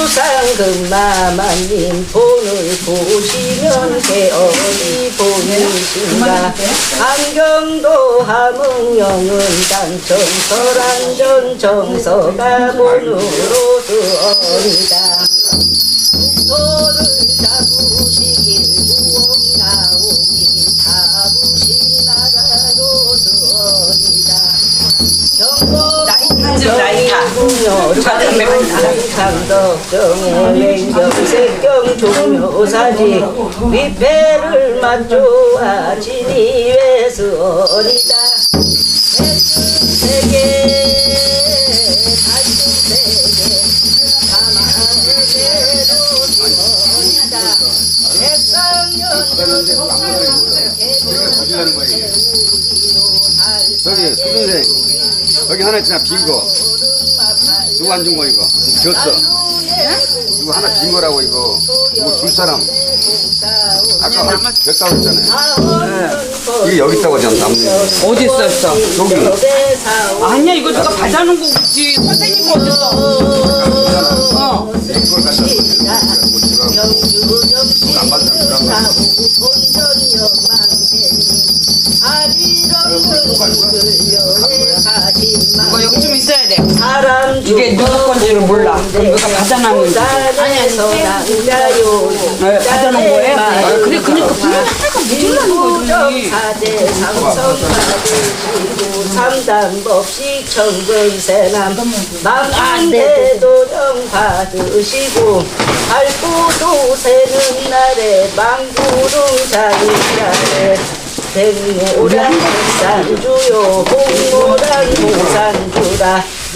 주상금마마님 본을 보시면 개어디 보이신가. 안경도 함흥영은 당청 설안전 정서가 본으로 쓰어니다. 북토를 잡으시길 구원 나오기 잡으신 나가로 쓰어니다. 상덕정의 맹경색경 종묘사지 위패를 맞조하지니 외스어리다. 세계 달중세계 가마에게로 쓰어리다. 저기 수선생 여기 하나 있잖아 빈거 누구 안 준 거 이거 줬어 누구 하나 빈 거라고 이거 줄 사람 아까 몇 가고 있잖아요. 이게 여기 있다고 하잖아. 남는 어디 있었어? 여기 아니야 이거 누가 받아놓은 거지. 선생님 거 어딨어? 이걸 갖다 안 받는 사람 이거 여기 좀 있어야 돼. 사람 이게 누구 건지를 몰라. 누가 받아놨는 거. 받아놓은 거예요? 그래 그러니까 분명하니까 무질라는 거지. 사제 삼성사대시고 삼단법식 청근세남 망대도정 받으시고 발구도 세는 날에 망구름 자유자에 백모란 산주요 홍모란 모산주라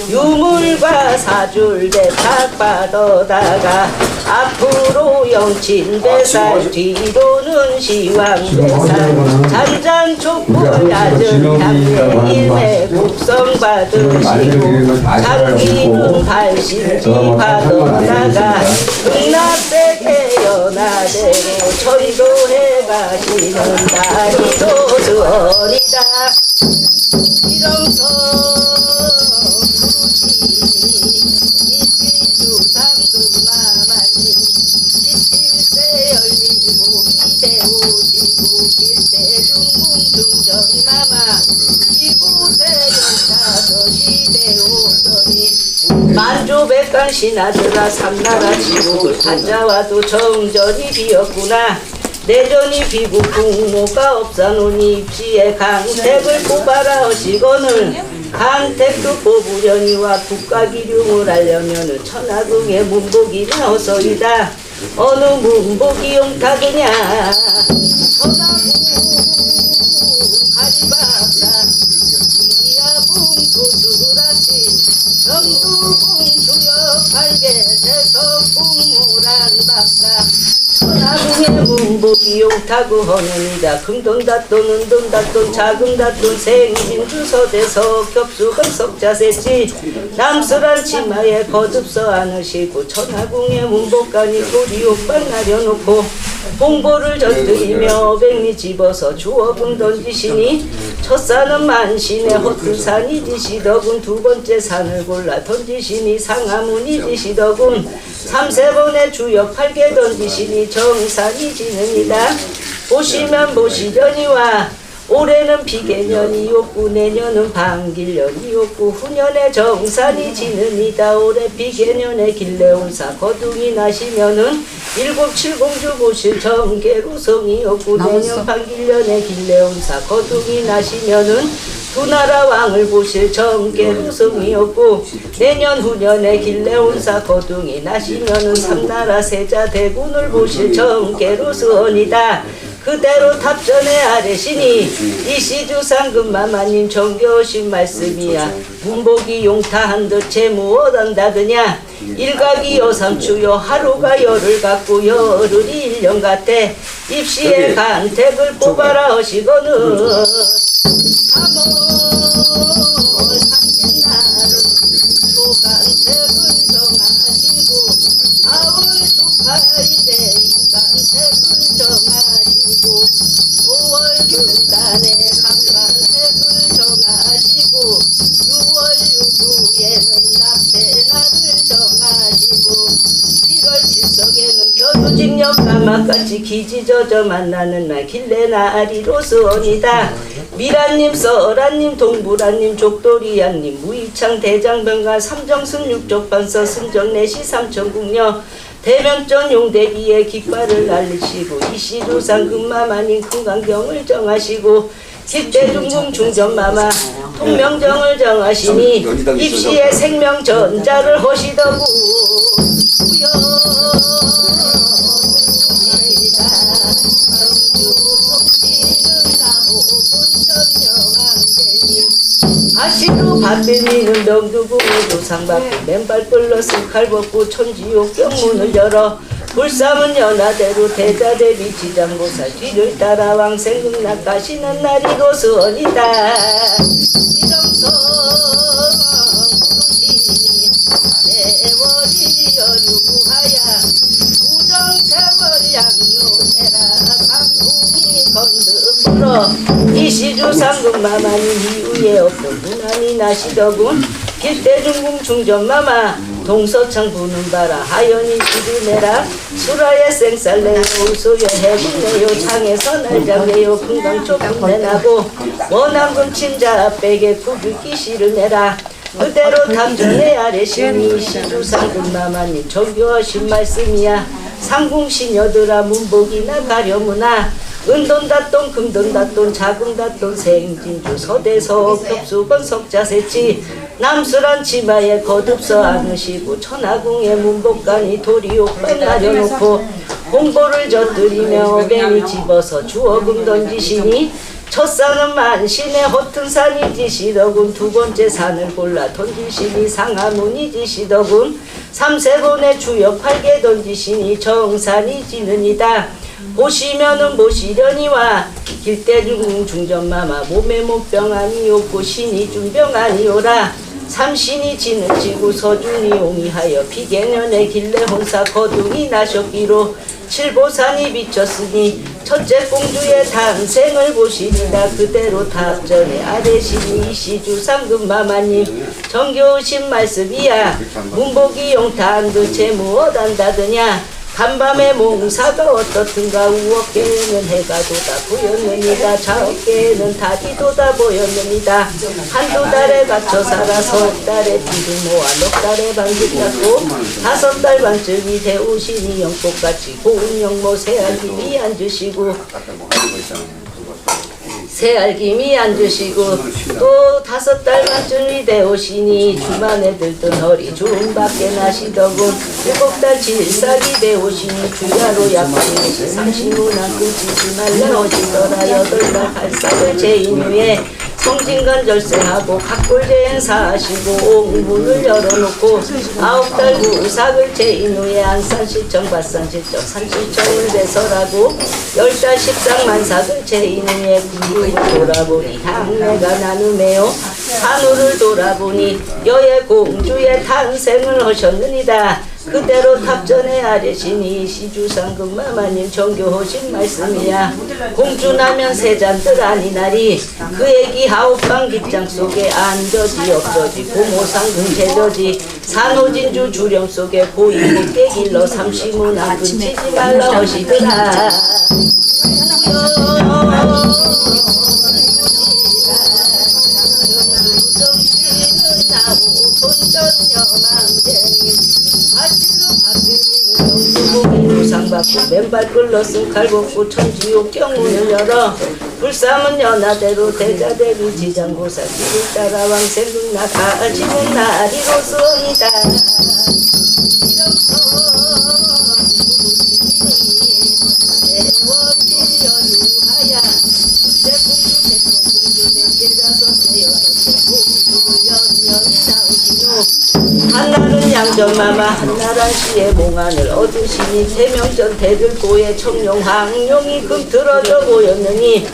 유물과 사줄 대탁 받아다가 앞으로 영친배살 뒤로는 시황배살 잔잔촉불 얕은 향내 일매 국성 받으시고 장기름 발신지 받아다가 극락세계 연하대로 천도해 가시는 다리도 수어리다. 이름서 만주백간 신하들아 삼나라 지국을 판자와도 정전이 비었구나. 내전이 비고 국모가 없사노니 입시에 강택을 뽑아라 하시거늘 강택도 뽑으려니와 국가기륭을 하려면은 천하궁의 문복이 나서이다. 어느 문복이 용타드냐. 천하궁 가리박사 이하궁 도수라시 정두궁 주역팔계 세석궁 무란박사 천하궁의 문복이 용타구 허는이다. 금돈닷돈 은돈닷돈 자금닷돈 생진주서대서 겹수건석자세지 남스란 치마에 거듭서 안으시고 천하궁의 문복간이 고리옥반 나려놓고 봉보를 젖들이며 백리 집어서 주어분 던지시니 첫산은 만신의 허튼산이 지시더군 두 번째 산을 골라 던지시니 상하문이 지시더군 삼세 번의 주역 팔개 던지시니 정산이 지느니라. 보시면 보시려니와 올해는 비개년이었고 내년은 반길년이었고 후년에 정산이 지느니라. 올해 비개년에 길래온사 거둥이 나시면은 일곱 칠공주 보실 정계루성이었고 내년 반길년에 길래온사 거둥이 나시면은 두 나라 왕을 보실 정계루성이었고 내년 후년에 길래온사 거둥이 나시면은 삼나라 세자 대군을 보실 정계루성이다. 그대로 탑전에 아래시니 이시주상금마마님 정겨우신 말씀이야. 문복이 용타한 듯 재무엇한다드냐. 일각이 여삼추요 하루가 열을 갖고 열흘이 1년 같대. 입시에 간택을 뽑아라 하시거늘 삼월 삼진날은 조간택을 정하시고 4월 조파일에 인간택을 정하시고 5월 규단에 상간택을 정하시고 6월 유두에는 납세날을 정하시고 수직역 까마같이 기지저저 만나는 날 길래나리로스원이다. 미라님, 써라님, 동부라님, 족돌이야님, 무이창, 대장병가, 삼정순, 육족반서, 순정내시, 삼천궁녀, 대면전 용대기에 깃발을 날리시고 이시루상 금마마님 금강경을 정하시고 십대중궁 중전마마 통명정을 정하시니 입시의 생명전자를 하시더구 아시루 밭들미는 명두궁을 조상받고 맨발 끌러서 칼벗고 천지옥 경문을 열어 불삼은 연하대로 대자대비 지장고사 뒤를 따라 왕생극락 가시는 날이 고수원이다. 이정성 구루시니 세월이 여류구하야 우정세월 양요해라 강풍이 건드물어 이시주상금마마니 이후에 없던 무난히 나시더군. 길대중궁 중전마마 동서창 부는 바라 하연이 시르내라 수라의 생쌀내요 우소여 해군내요 창에서 날장내요 금강쪽 군내나고 원앙금 친자 빼게 구죽기 시르내라 그대로 탐전의 아래시니 시주상금마마님 정교하신 말씀이야. 상궁시녀들아 문복이나 가려무나 은돈닷돈 금돈닷돈 자궁닷돈 생진주 서대서 겹수건 석자세치 남수란 치마에 거듭서 안으시고 천하궁의 문복간이 도리옥발 나려놓고 공보를 젖들이며 뱀이 집어서 주어금 던지시니 첫산은 만신의 허튼 산이 지시더군. 두 번째 산을 골라 던지시니 상하문이 지시더군. 삼세번의 주역 팔게 던지시니 정산이 지느니다. 보시면은 보시려니와 길대중궁 중전마마 몸에 몸병 아니오고 신이 준병 아니오라. 삼신이 지는 지구 서준이 옹이하여 비개년의 길래 혼사 거둥이 나셨기로 칠보산이 비쳤으니 첫째 공주의 탄생을 보시리라. 그대로 탑전에 아래시니 이시주 상금마마님 정겨우신 말씀이야. 문복이 용탄도 재무엇한다더냐. 간밤에 몽사가 어떻든가 우억계는 해가 돋아 보였느니라. 좌억계는 달이 돋아 보였느니라. 한두 달에 갇혀 살아 석 달에 비를 모아 넉 달에 방귀 닦고 다섯 달 반쯤이 되오시니 영꽃같이 고운 영모 새알김이 앉으시고 새알김이 앉으시고 또 다섯 달 반쯤이 되오시니 주만에 들던 허리 주름 밖에 나시더군. 일곱 달 질삭이 되오시니 주야로 약방이시 삼신문안 끊지지 말라 오시더라. 여덟 달 발삭을 재인 후에 성진관 절세하고 각골제행 사하시고 옥문을 열어놓고 아홉 달 후삭을 재인 후에 안산시청 밭산시청 산시청을 대설하고 열 달 십상만삭을 재인 후에 군부를 돌아보니 향내가 나누매요. 산후를 돌아보니 여의 공주의 탄생을 하셨느니라. 그대로 탑전에 아래시니 시주상금마마님 정교하신 말씀이야. 공주나면 세잔들 아니나리 그 애기 하옥방 깃장 속에 안저지 없저지 고모상금 제저지 산호진주 주령 속에 고이곱게 길러 삼시문 안 끊치지 말라 하시더라. 상받고 맨발 끌러쓴 칼벗고 천지옥 경문을 열어 불삼은 연하대로 대자대비 지장고사 길을 따라 왕생극락 가지는 날이로서이다. 한날은 양전마마 한나란 씨의 몽안을 얻으시니 태명전 대들고의 청룡 황룡이 금들어져 보였느니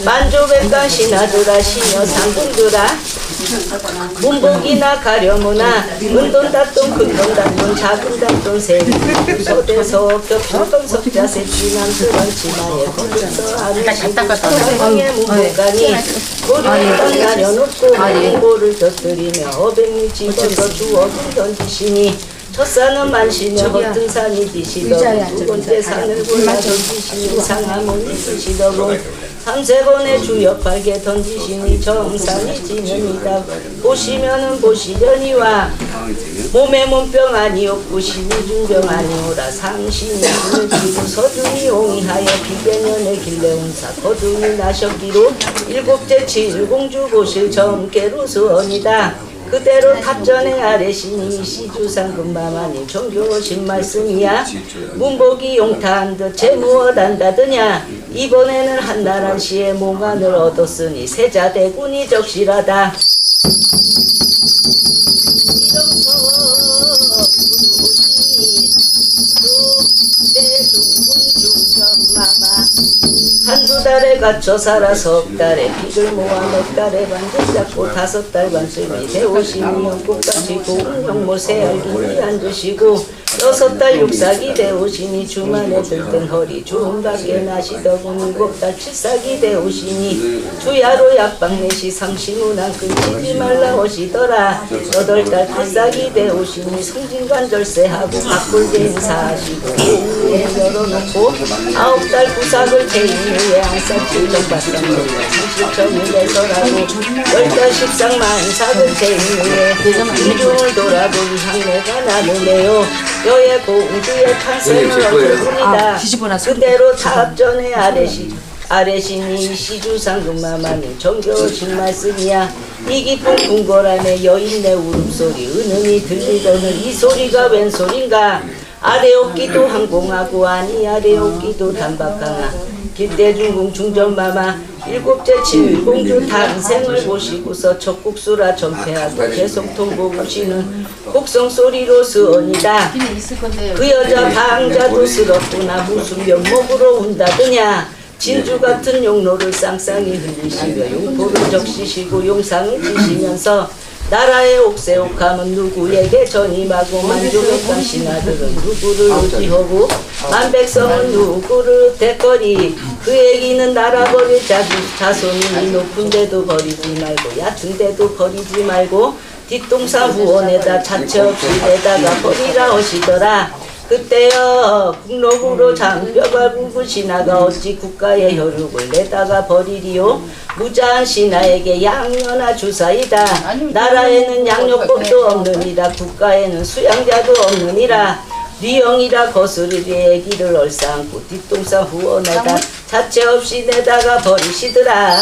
만조백간 신하들아 시녀 상궁들아 문복이나 가려무나 은돈닷돈 큰돈닷돈 작은닷돈 세리 소대서 겹쳐던 석자세 지남스런 치마에 거듭서 안으시고 청룡의 문복간이 고리를 나려놓고 공보를 젖들이며 어백리 집어서 주워금 던지시니 첫산은 만신의 허튼 산이 디시더군 두 번째 산을 골라 던지시니 상하모니 드시더군 삼세 번의 주역 발개 던지시니 정산이 지는이다 보시면은 보시려니와 몸에 몸병 아니옵고 신이 중병 아니오라 상신이 눈을 찌고 서중이 옹이하여 비변연의 길레운사 거둥이 나셨기로 일곱째 칠공주 보실 점께로 수언이다 그대로 탑전의 아래신이 시주상금마마님 종교신 말씀이야 문복이 용타한 듯 재무어단다드냐 이번에는 한나란 시의 몽안을 얻었으니 세자대군이 적실하다 이름서 부르시니 두대중군 중전마마 한두 달에 갇혀 살아 석 달에 피를 모아 넉 달에 반지 잡고 다섯 달 반쯤이 되오시니 연꽃같이 고운 형모 새알기니 앉으시고 여섯 달 육삭이 되오시니 주만에 들뜬 허리 주름 밖에 나시더군 일곱 달 칠삭이 되오시니 주야로 약방내시 상시문안 끊지지 말라 오시더라 여덟 달 팔삭이 되오시니 성진관절세하고 각불대 인사하시고 오후에 열어놓고 아홉 달 구삭을 제인 후에 안싹질 정바쌍으로 상실천일에서라고 열달 십상만삭을 제인 후에 인중을 돌아보니 향내가 나누네요 여의 공주의 탄생을 얻어보니다 그대로 탑전의 아래신이 시주상금마마님 정겨우신 말씀이야 이 깊은 궁궐 안에 여인의 울음소리 은은히 들리더는 이 소리가 웬 소린가 아래옵기도 항공하고 아니 아래옵기도 단박하나 길대중궁 중전마마 일곱째 칠공주 탄생을 보시고서 첫국수라 전폐하고 계속 통보부시는 곡성소리로 수언이다 그 여자 방자도 스럽구나 무슨 면목으로 운다드냐 진주같은 용로를 쌍쌍이 흘리시며 용포를 적시시고 용상을 지시면서 나라의 옥새옥함은 누구에게 전임하고 만족했던 신하들은 누구를 의지하고 만백성은 누구를 대거리 그 얘기는 나라 버릴 자손이 높은 데도 버리지 말고 얕은 데도 버리지 말고 뒷동산 후원에다 자체 없이 내다가 버리라 하시더라 그때여 국록으로 장뼈가 굵은 신하가 어찌 국가의 혈육을 내다가 버리리요 무자한 신하에게 양녀나 주사이다 나라에는 양녀법도 없느니라 국가에는 수양자도 없느니라 리영이라 거스르리 애기를 얼싸안고 뒷동산 후원에다 자체 없이 내다가 버리시더라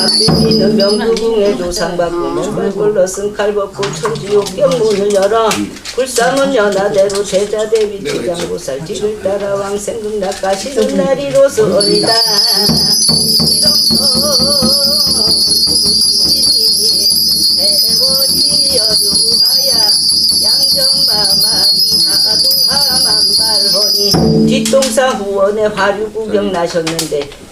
박비비는 명두궁에 조상받고 맨발굴러 쓴칼 벗고 천지옥경 문을 열어 불삼은 연하대로 제자대비 지장고살 뒤를 따라 왕생금 낚아시는 날이로 서리다 이름서 부시니 해버리 여주하야 양정마마 이하두하만발허니 뒷동산 후원에 화류구경 나셨는데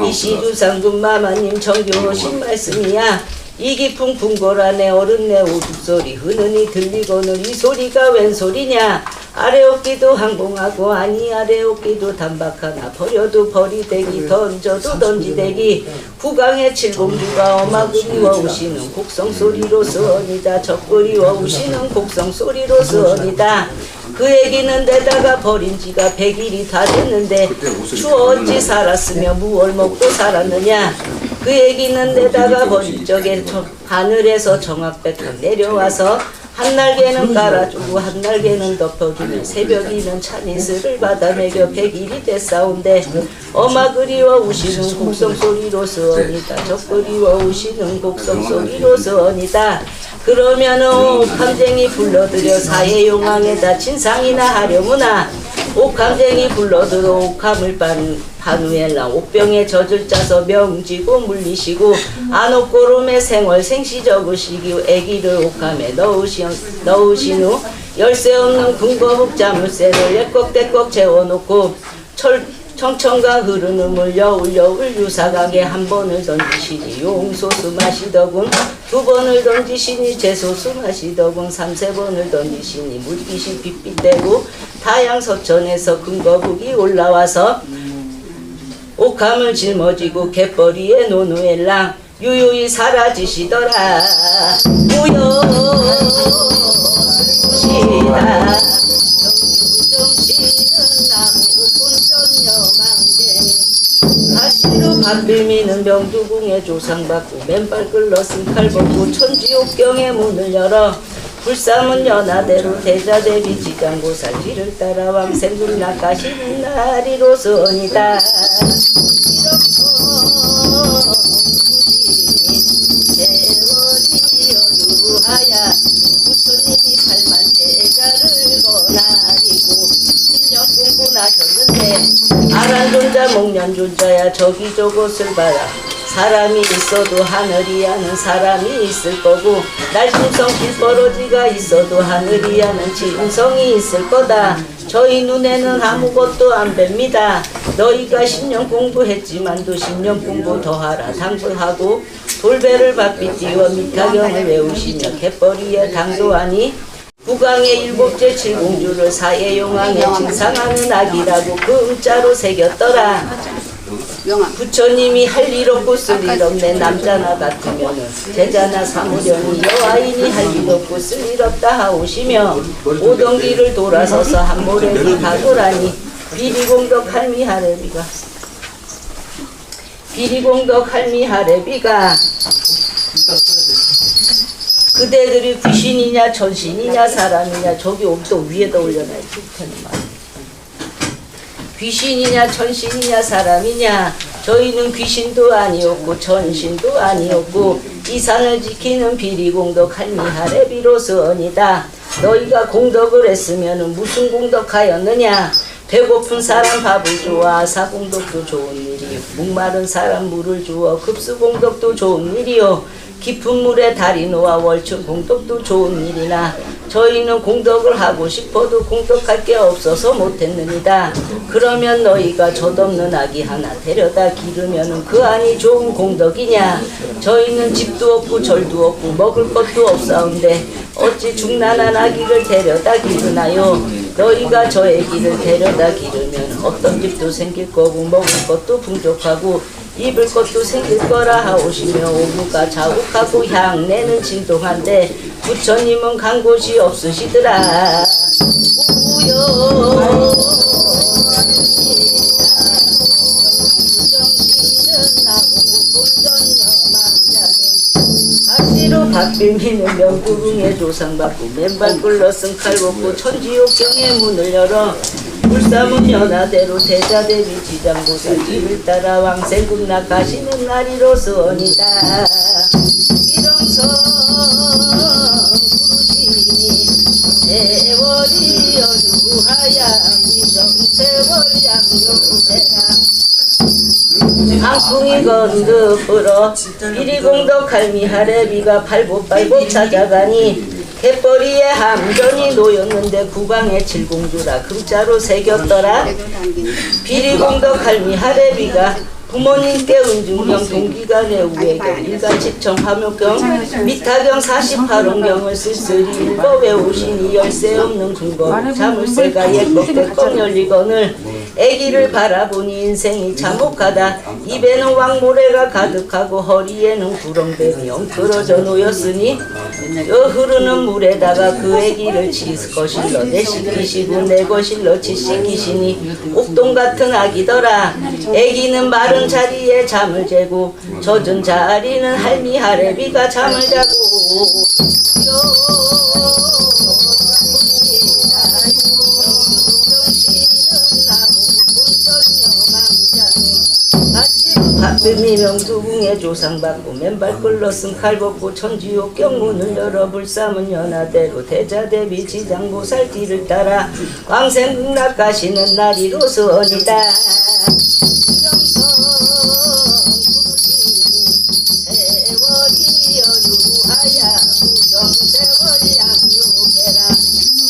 이 시주상금마마님 정교하신 말씀이야 이 깊은 궁궐 안에 어른네 우죽소리 흔흔히 들리고는 이 소리가 웬 소리냐 아래옵기도 항공하고 아니 아래옵기도 단박하나 버려도 버리대기 던져도 던지대기 국왕의 칠공주가 어마 그리워오시는 곡성소리로 쓰언이다 적그리워오시는 곡성소리로 쓰언이다 그 얘기는 내다가 버린 지가 100일이 다 됐는데 추워 어찌 살았으며 무얼 먹고 살았느냐 그 얘기는 내다가 버린 적에 하늘에서 정확백합 내려와서 한 날개는 깔아주고 한 날개는 덮어주면 새벽이는 찬이슬을 받아 먹여 100일이 됐사온데 어마 그리워 우시는 곡성소리로 쓰언이다 적그리워 우시는 곡성소리로 쓰언이다 그러면은 옥함쟁이 불러들여 사해용왕에다 진상이나 하려무나 옥함쟁이 불러들어 옥함을 반우엘라 옥병에 젖을 짜서 명지고 물리시고 안옥고름에 생월 생시 적으시기 애기를 옥함에 넣으신 후 열쇠 없는 궁거북 자물쇠를 떼꺽떼꺽 재워놓고 청천강 흐르는 물 여울 유사강에 한 번을 던지시니 용소수 마시더군 두 번을 던지시니 제소수 마시더군 삼세 번을 던지시니 물빛이 빛빛대고 타양서천에서 금거북이 올라와서 옥함을 짊어지고 갯벌이에 노노엘랑 유유히 사라지시더라. 무여시다 정주정씨는 나무 군전여망쟁이 가시로 밥 빌미는 명두궁에 조상받고 맨발 끌러 쓴칼 벗고 천지옥경의 문을 열어 불삼은 연하대로 대자대비 지장고살 뒤를 따라 왕생군 낚아시는 날이로서니다. 이렇소 부신이 세월이 여유하야 부처님이 8만 제자를 거나리고 10년 공부나셨는데 아란존자 목련존자야 저기 저곳을 봐라. 사람이 있어도 하늘이 아는 사람이 있을 거고 날심성 길버러지가 있어도 하늘이 아는 짐성이 있을 거다. 저희 눈에는 아무것도 안 뵙니다. 너희가 10년 공부했지만도 10년 공부 더하라 당부하고 돌배를 바삐 띄워 미타경을 외우시며 갯벌이에 당도하니 국왕의 일곱째 칠공주를 사예용왕에 칭상하는 악이라고 그 음자로 새겼더라. 부처님이 할 일 없고 쓸 일 없네. 남자나 같으면은 제자나 사무려니 여아인이 할 일 없고 쓸 일 없다 하오시며 오던 길을 돌아서서 한 모래를 가돌아니 비리공덕 할미하레비가 그대들이 귀신이냐 천신이냐 사람이냐 저기 또 위에다 올려놔야지. 귀신이냐 천신이냐 사람이냐 저희는 귀신도 아니었고 천신도 아니었고 이 산을 지키는 비리공덕 할미하레비로서언이다. 너희가 공덕을 했으면 무슨 공덕하였느냐. 배고픈 사람 밥을 주어 아사공덕도 좋은 일이요 목마른 사람 물을 주어 급수공덕도 좋은 일이요 깊은 물에 달이 놓아 월춘 공덕도 좋은 일이나 저희는 공덕을 하고 싶어도 공덕할 게 없어서 못했느니라. 그러면 너희가 젖없는 아기 하나 데려다 기르면은 그 안이 좋은 공덕이냐. 저희는 집도 없고 절도 없고 먹을 것도 없사온데 어찌 중난한 아기를 데려다 기르나요. 너희가 저 아기를 데려다 기르면 어떤 집도 생길 거고 먹을 것도 풍족하고 입을 것도 생길 거라 하오시며 오무가 자욱하고 향내는 진동한데 부처님은 간 곳이 없으시더라. 우여 가시로 박빌미는 명구궁에 조상받고 맨발 굴러 쓴 칼 벗고 천지옥경의 문을 열어 불사문 연하대로 대자대비 지장고사 뒤를 따라 왕생국 낚아시는 날이로서언이다. 일렁성 부르시니 세월이 여주하야 무정세월 양요세라 강풍이 건드불어 비리공덕 할미하레비가 팔보 찾아가니 갯벌이에 함정이 놓였는데 국왕의 칠공주라 금자로 새겼더라. 비리공덕 할미하레비가 부모님께 은중경 동기간의 우애경 일간칙청 화묘경 미타경 48원경을 쓸쓸히 읽어 외우시니 열쇠 없는 궁궐 자물쇠가 예껍게 열리거늘 애기를 바라보니 인생이 참혹하다. 입에는 왕모래가 가득하고 허리에는 구렁뱀이 엉클어져 놓였으니 흐르는 물에다가 그 애기를 거실러 내씻기시고 내 거실러 치씻기시니 옥동 같은 아기더라. 애기는 마른 자리에 잠을 재고 젖은 자리는 할미하레비가 잠을 자고 박뱀이 명두궁에 조상받고 맨발 끌러 쓴 칼 벗고 천지옥경 문을 열어 불삼은 연하대로 대자대비 지장보살 뒤를 따라 왕생국 낚아시는 날이로서언이다. 세월이 여유하야 무정세월 양육해라.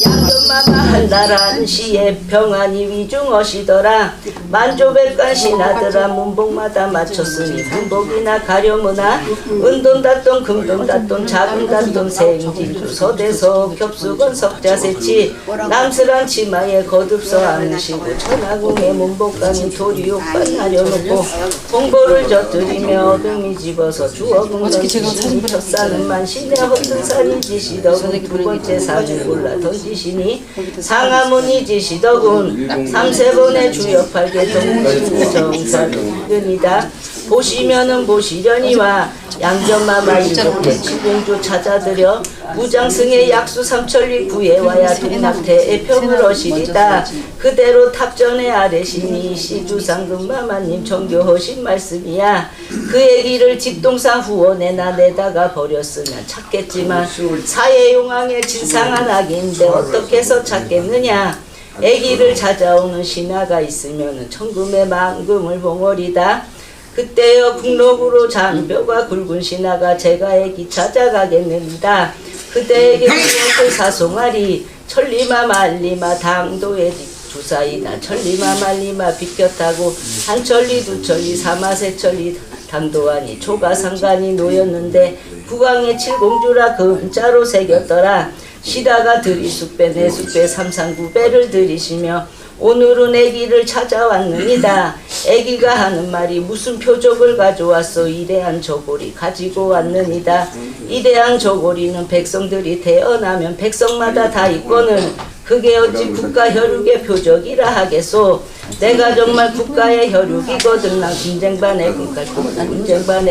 양견마마 한다란 시에 평안이 위중하시더라. 만조백간 신하들아 문복마다 맞췄으니 문복이나 가려무나 은돈 닷돈 금돈 닷돈 자금 닷돈 생진주 서대서 겹수건 석자세치 남스란 치마에 거듭서 안으시고 천하궁에 문복간이 도리옥반 나려놓고 공보를 젖들이며 어둠이 집어서 주어궁 던지시니 첫산은 만신의 헛든 산이 지시더군 두 번째 산을 골라 던지시니 상하문이 지시더군 삼세번의 주역팔계 동신이 정사동근이다 보시면은 보시려니와 양전마마 일곱대 칠공주 찾아들여 무장승의 약수 삼천리 구해와야 동낙태의 평을 어시리다 그대로 탑전의 아래시니 시주상금마마님 정교하신 말씀이야 그의 길을 뒷동산 후원에나 내다가 버렸으면 찾겠지만 사회용왕의 진상한 악인데 어떻게 해서 찾겠느냐 애기를 찾아오는 신하가 있으면 천금의 만금을 봉어리다 그때여 국록으로 잔뼈가 굵은 신하가 제가 애기 찾아가겠느니라 그대에게 무엇을 사송하리 천리마 말리마 당도의 주사이다 천리마 말리마 비켰다고 한 천리 두 천리 사마 세 천리 당도하니 초가 상간이 놓였는데 국왕의 칠공주라 금자로 새겼더라 시다가 들이숙배 내숙배 삼상구배를 들이시며 오늘은 애기를 찾아왔느니다. 애기가 하는 말이 무슨 표적을 가져왔어 이대한 저고리 가지고 왔느니다. 이대한 저고리는 백성들이 태어나면 백성마다 다 있거늘 그게 어찌 국가 혈육의 표적이라 하겠소. 내가 정말 국가의 혈육이거든. 나 군쟁반에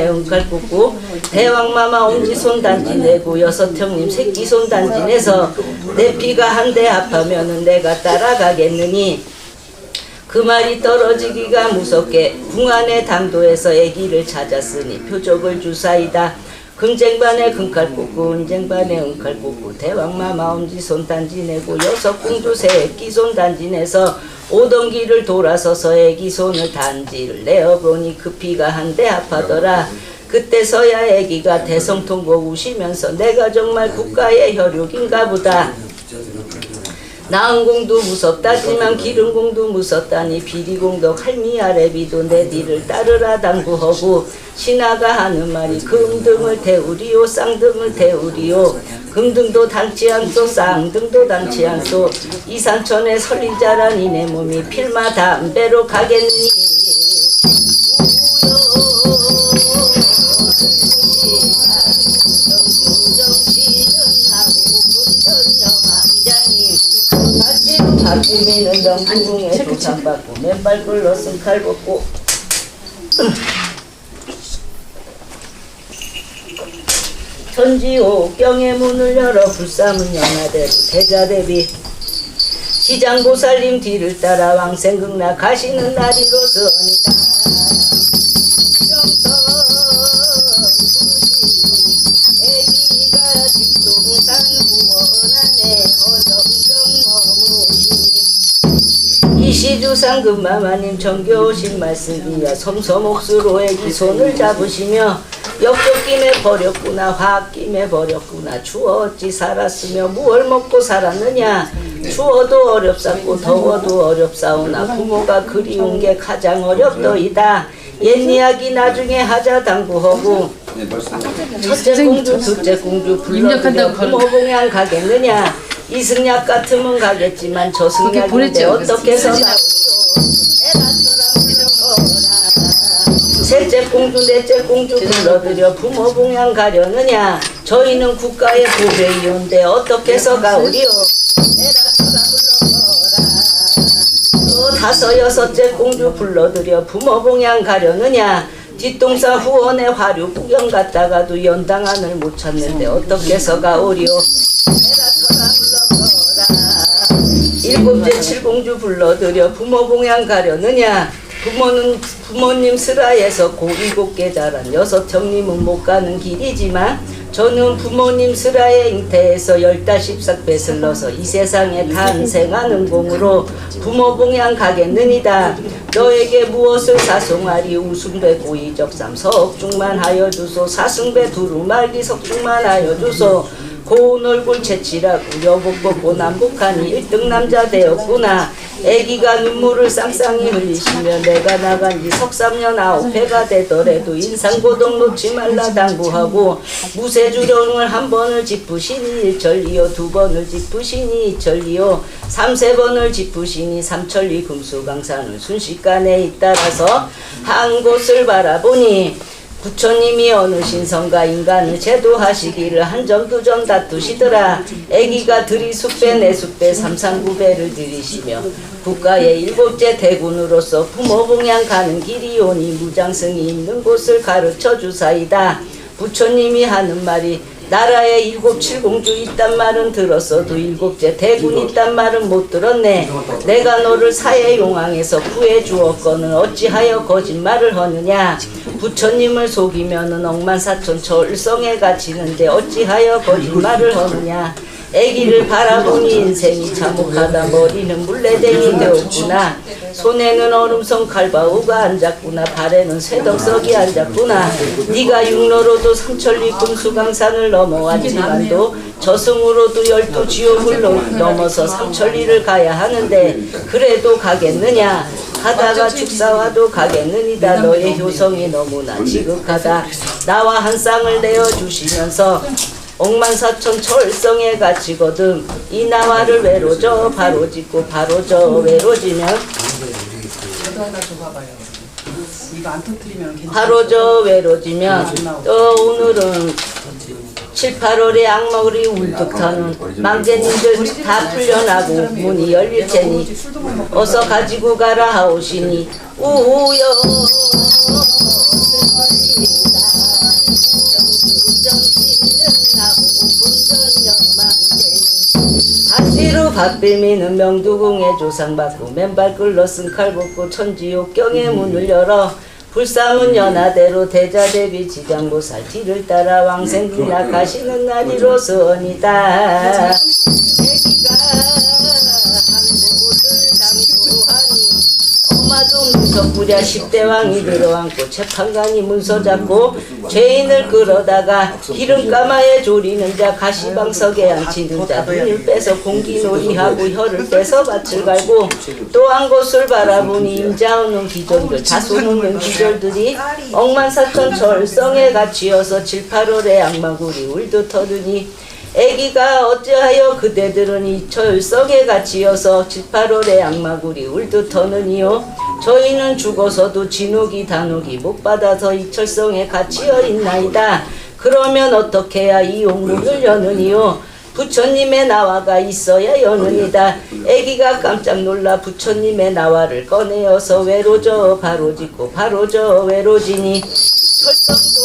은칼 굽고 대왕마마 엄지손 단지 내고 여섯 형님 새끼손 단지 내서 내 피가 한데 합하면은 내가 따라가겠느니 그 말이 떨어지기가 무섭게 궁안의 당도에서 애기를 찾았으니 표적을 주사이다. 금쟁반에 금칼 꽂고 은쟁반에 은칼 꽂고 대왕마마 엄지손 단지 내고 여섯 공주 새끼손 단지 내서 오던 길을 돌아서서 애기손을 단지를 내어보니 그 피가 한데 아파더라. 그때서야 애기가 대성통곡 우시면서 내가 정말 국가의 혈육인가 보다. 나은공도 무섭다지만 기름공도 무섭다니 비리공덕 할미 아래비도 내 뒤를 따르라 당부하고 신하가 하는 말이 금등을 태우리요 쌍등을 태우리요 금등도 당치 않소 쌍등도 당치 않소 이산천에 설리자란 이내 몸이 필마 담배로 가겠느니 박지미는 영구궁에 도산받고 맨발 굴러 승칼 벗고 천지옥경의 문을 열어 불사문 연하대로 대자대비 지장보살님 뒤를 따라 왕생극나 가시는 날이로서니다. 정성 부르시니 애기가 뒷동산 후원하네 어정정 머무시니 이시주상 금마마님 정겨우신 말씀이야 섬섬옥수로 애기 손을 잡으시며 역적김에 버렸구나 화김에 버렸구나 추워 어찌 살았으며 무얼 먹고 살았느냐 추워도 어렵사고 더워도 어렵사오나 부모가 그리운 게 가장 어렵더이다. 옛 이야기 나중에 하자 당부하고 첫째 공주 둘째 공주 불러들여 부모 봉양 가겠느냐 이승약 같으면 가겠지만 저승약인데 어떻게 해서 셋째 공주 넷째 공주 불러들여 부모 봉양 가려느냐 저희는 국가의 보배이온데 어떻게 해서 가오리요 또 다섯 여섯째 공주 불러들여 부모 봉양 가려느냐 뒷동산 후원에 화류 구경 갔다가도 연당안을 못 찾는데 어떻게 해서 가오리요 일곱째 칠공주 불러들여 부모 봉양 가려느냐 부모님 슬하에서 일곱 개 자란 여섯 형님은 못 가는 길이지만 저는 부모님 슬하에 잉태해서 15싹 넣어서 이 세상에 탄생하는 공으로 부모 봉양 가겠느니다. 너에게 무엇을 사송하리 우승배 고이적삼 석중만 하여 주소 사승배 두루말기 석중만 하여 주소 고운 얼굴 채칠하고 여복 벗고 남북하니 1등 남자 되었구나. 애기가 눈물을 쌍쌍이 흘리시며 내가 나간 지 석삼년 9회가 되더라도 인상고동 놓지 말라 당부하고 무쇠주령을 1번을 짚으시니 1천리요 2번을 짚으시니 2천리요 3~4번을 짚으시니 3천리 금수강산을 순식간에 잇따라서 한 곳을 바라보니 부처님이 어느 신성과 인간을 제도하시기를 한 점 두 점 다투시더라. 애기가 들이 숙배 내 숙배 삼상구배를 들이시며 국가의 7째 대군으로서 부모 봉양 가는 길이 오니 무장승이 있는 곳을 가르쳐 주사이다. 부처님이 하는 말이 나라에 7, 7공주 있단 말은 들었어도 7째 대군 있단 말은 못 들었네. 내가 너를 사해 용왕에서 구해 주었거늘 어찌하여 거짓말을 하느냐. 부처님을 속이면은 억만사천 철성에 갇히는데 어찌하여 거짓말을 하느냐. 애기를 바라보니 인생이 참혹하다. 머리는 물레댕이 되었구나. 손에는 얼음성 칼바우가 앉았구나. 발에는 쇠덕석이 앉았구나. 네가 육로로도 삼천리 금수강산을 넘어왔지만도 저승으로도 12지옥을 넘어서 삼천리를 가야 하는데 그래도 가겠느냐. 가다가 축사와도 가겠느니다. 너의 효성이 너무나 지극하다. 나와 한 쌍을 내어주시면서 억만사천 철성에 갇히거든. 이 나와를 외로져 바로 짓고 바로 저 외로지면 저도 하나 줘봐봐요. 이거 안 터뜨리면 괜찮아. 바로 저 외로지면 또 오늘은 7, 8월에 악마우리 울뚝하는 망제님들 다 풀려나고 문이 열릴 테니 어서 가지고 가라 하오시니 우여 가시로 박빌미는 명두궁에 조상받고 맨발 끌러 쓴칼 벗고 천지옥경의 문을 열어 불사문 연하대로 대자대비 지장보살 뒤를 따라 왕생극락 가시는 날이로서니다. 애기가 한 곳을 당도하니 엄마도 문석부랴 10대왕이 들어앉고 재판관이 문서 잡고 죄인을 끌어다가 기름가마에 조리는 자 가시방석에 앉히는 자 눈을 빼서 공기놀이하고 혀를 빼서 밭을 갈고 또 한 곳을 바라보니 인자 없는 기존들 자손 없는 기졸들이 억만사천 절성에 갇히어서 7, 8월에 악마구리 울듯하더니 애기가 어찌하여 그대들은 이 철성에 갇히어서 7, 8월에 악마구리 울듯하느니요. 저희는 죽어서도 진옥이 단옥이 못 받아서 이 철성에 갇히어 있나이다. 그러면 어떻게 해야 이 용문을 여느니요. 부처님의 나와가 있어야 여느니다. 애기가 깜짝 놀라 부처님의 나와를 꺼내어서 외로져 바로 짓고 바로 저 외로지니 철성도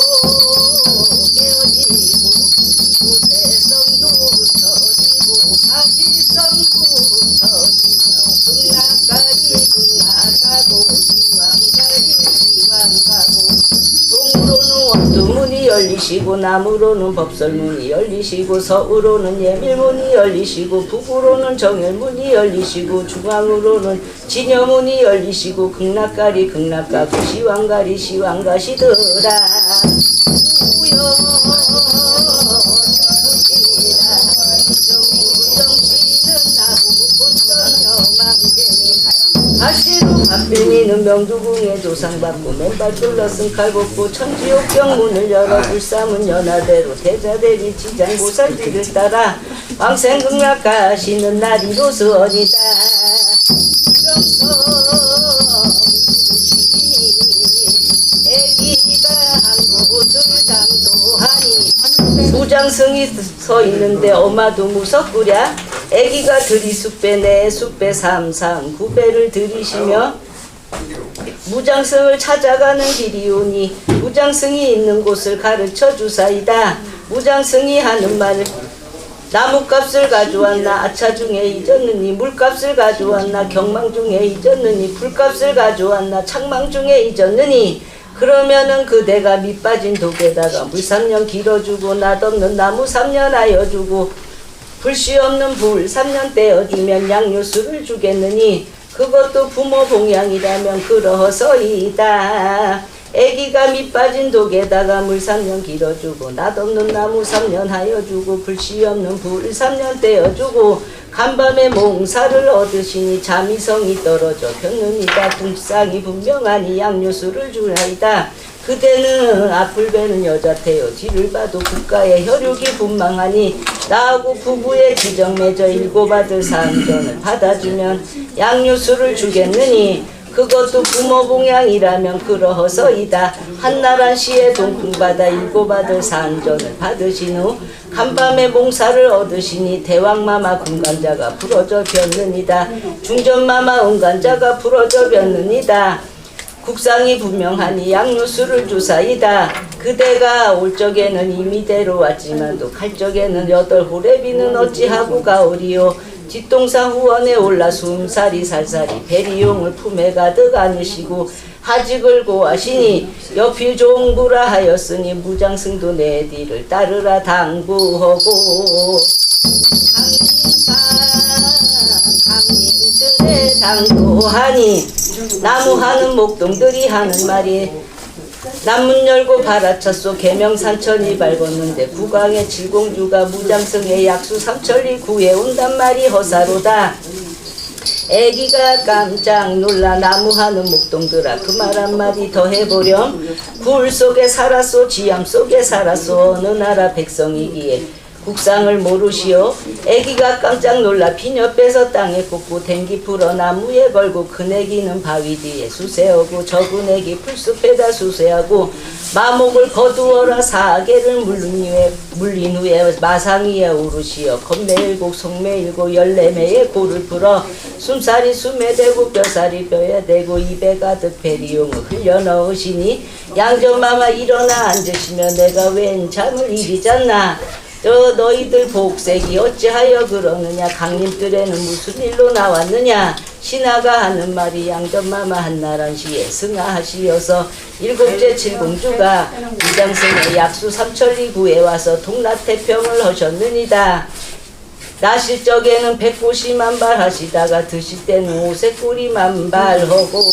깨어지고 무대성도 터지고 가시성도 터지며 극락까지 극락가고 시왕가고 동으로는 원두문이 열리시고 남으로는 법설문이 열리시고 서으로는 예밀문이 열리시고 북으로는 정열문이 열리시고 중앙으로는 진여문이 열리시고 극락가리 극락가고 시왕가리 시왕가시더라. 가시로 박빙이는 명두궁에 조상받고 맨발 끌러 쓴칼 벗고 천지옥경 문을 열어 불사문 연하대로 대자대비 지장보살 뒤를 따라 왕생극락 가시는 날이로서니다. 애기가 한 곳을 당도하니 무장승이 서 있는데 엄마도 무섭구랴. 애기가 들이숙배 내 숙배 삼상 구배를 들이시며 무장승을 찾아가는 길이 오니 무장승이 있는 곳을 가르쳐 주사이다. 무장승이 하는 말 나무값을 가져왔나 아차 중에 잊었느니 물값을 가져왔나 경망 중에 잊었느니 불값을 가져왔나 창망 중에 잊었느니 그러면은 그대가 밑빠진 독에다가 물 3년 길어주고 낫없는 나무 3년 하여주고 불씨 없는 불 3년 떼어주면 양료수를 주겠느니 그것도 부모 봉양이라면 그러서이다. 애기가 밑 빠진 독에다가 물 3년 길어주고 낫없는 나무 3년 하여주고 불씨 없는 불 3년 떼어주고 간밤에 몽사를 얻으시니 잠이성이 떨어져 폈느니까 궁상이 분명하니 양료수를 주나이다. 그대는 앞을 베는 여자태요 뒤를 봐도 국가의 혈육이 분망하니 나하고 부부의 지정 맺어 7 아들 3전을 받아주면 양료수를 주겠느니 그것도 부모 봉양이라면 그러허서이다. 한나란 시에 동풍받아 7 아들 3전을 받으신 후 간밤에 몽사를 얻으시니 대왕마마 금간자가 부러져 폈느니다. 중전마마 은간자가 부러져 폈느니다. 국상이 분명하니 양료수를 주사이다. 그대가 올 적에는 이미 데려왔지만도 갈 적에는 8호래비는 어찌하고 가오리요. 뒷동산 후원에 올라 숨살이 살살이 베리용을 품에 가득 안으시고 하직을 고하시니 여필 종부라 하였으니 무장승도 내 뒤를 따르라 당부하고 강림들의 당도하니 나무하는 목동들이 하는 말이 남문 열고 바라쳤소 계명산천이 밟았는데 국왕의 칠공주가 무장승의 약수 삼천리 구해온단 말이 허사로다. 애기가 깜짝 놀라 나무하는 목동들아 그 말 한마디 더 해보렴. 굴 속에 살았소 지암 속에 살았소 어느 나라 백성이기에 국상을 모르시오. 애기가 깜짝 놀라 피녀 빼서 땅에 꽂고 댕기 풀어 나무에 걸고 큰 애기는 바위 뒤에 수세하고 적은 애기 풀숲에다 수세하고 마목을 거두어라 사계를 물린 후에 마상 위에 오르시어 겁매일고 속매일고 14매의 고를 풀어 숨살이 숨에 대고 뼈살이 뼈에 대고 입에 가득 베리용을 흘려 넣으시니 양전마마 일어나 앉으시며 내가 웬 잠을 이리잖나. 너희들 복색이 어찌하여 그러느냐. 강림들에는 무슨 일로 나왔느냐. 신하가 하는 말이 양전마마 한나란 시에 승하하시어서 7째 칠공주가 무장승의 약수 삼천리 구에 와서 동라태평을 하셨느니다. 나실 적에는 100고시 만발하시다가 드실 때는 5색고리 만발하고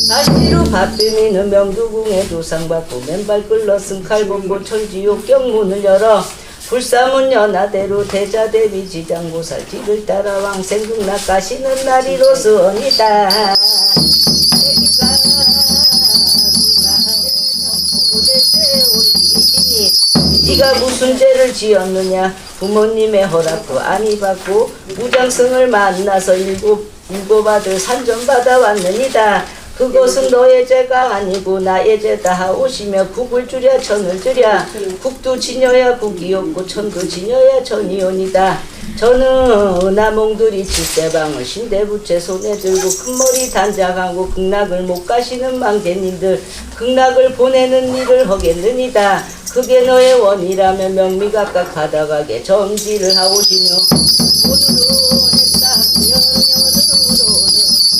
다시로 밥비미는 명두궁에 조상받고 맨발 끌러 승칼 벗고 천지옥 경문을 열어 불사문 연하대로 대자대비 지장고살 뒤를 따라 왕생국락 가시는 날이로서니다. 네가 무슨 죄를 지었느냐. 부모님의 허락도 아니 받고 무장승을 만나서 일곱 아들 산전받아 왔느니다. 그것은 너의 죄가 아니고 나의 죄다 하오시며 국을 주랴 천을 주랴 국도 지녀야 국이 없고 천도 지녀야 천이오니다. 저는 은하몽들이 칠대방을 신대부채 손에 들고 큰머리 단장하고 극락을 못 가시는 망개님들 극락을 보내는 일을 하겠느니다. 그게 너의 원이라면 명미각각 받아가게 점지를 하오시며 오늘은 햇상년년으로는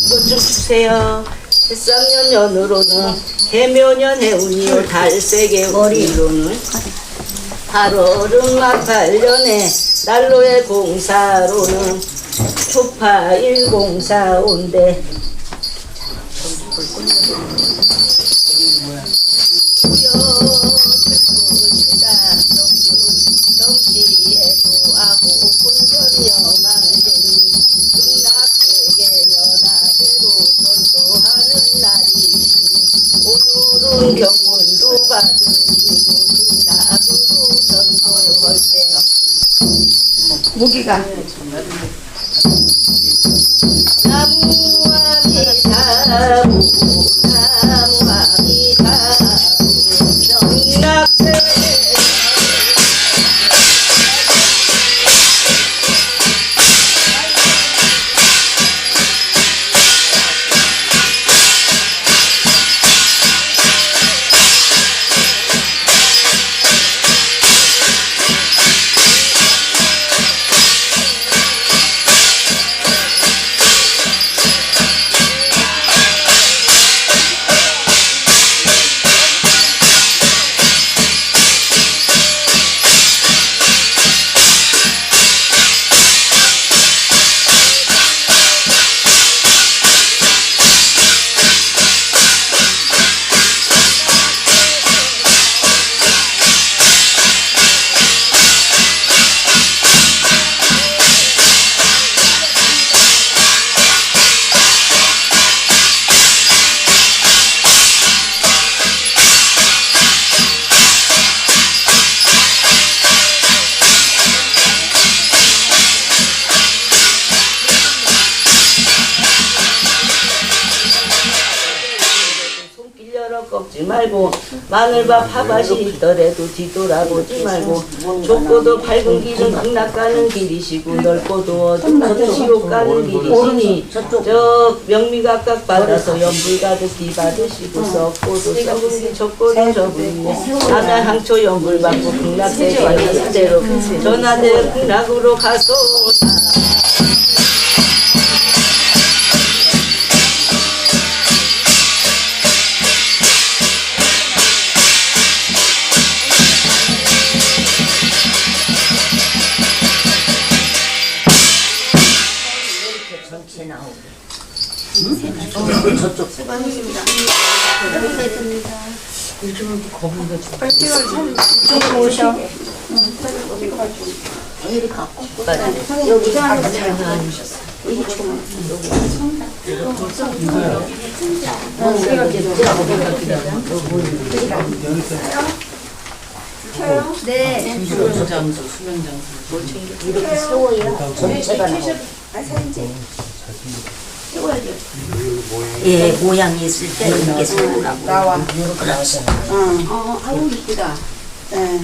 이것 좀 주세요. 햇상년년으로는 해묘년 해운이요 달색의 머리로는 8월은 막팔년에 난로의 공사로는 초파 104온대 정시에도 아고 군전여망되니 극락세계 연하대로 전도하는 날이니 오늘은 경문도 받으시고 극락으로 전도할 때 무기가 나무아미타부 경락세 먹지 말고 마늘밥 밥맛이 있더라도 뒤돌아보지 말고 좁고도 밝은 길은 극락 가는 길이시고 넓고도 어둠 지옥 가는 길이시니 저 명미각각 받아서 연불 가득히 받으시고 썩고도 썩으니 적고도 적으니 남양항초 연불 받고 극락대로 이대로 전하대 극락으로 가소서. 전체 나오고. 여기 아까 잘 나와주셨어. 네. 이렇게 세워야 전체가 나오고. 예, 모양이 있을 때 이렇게 세우라고. 나와. 그렇지. 아우 이쁘다. 네.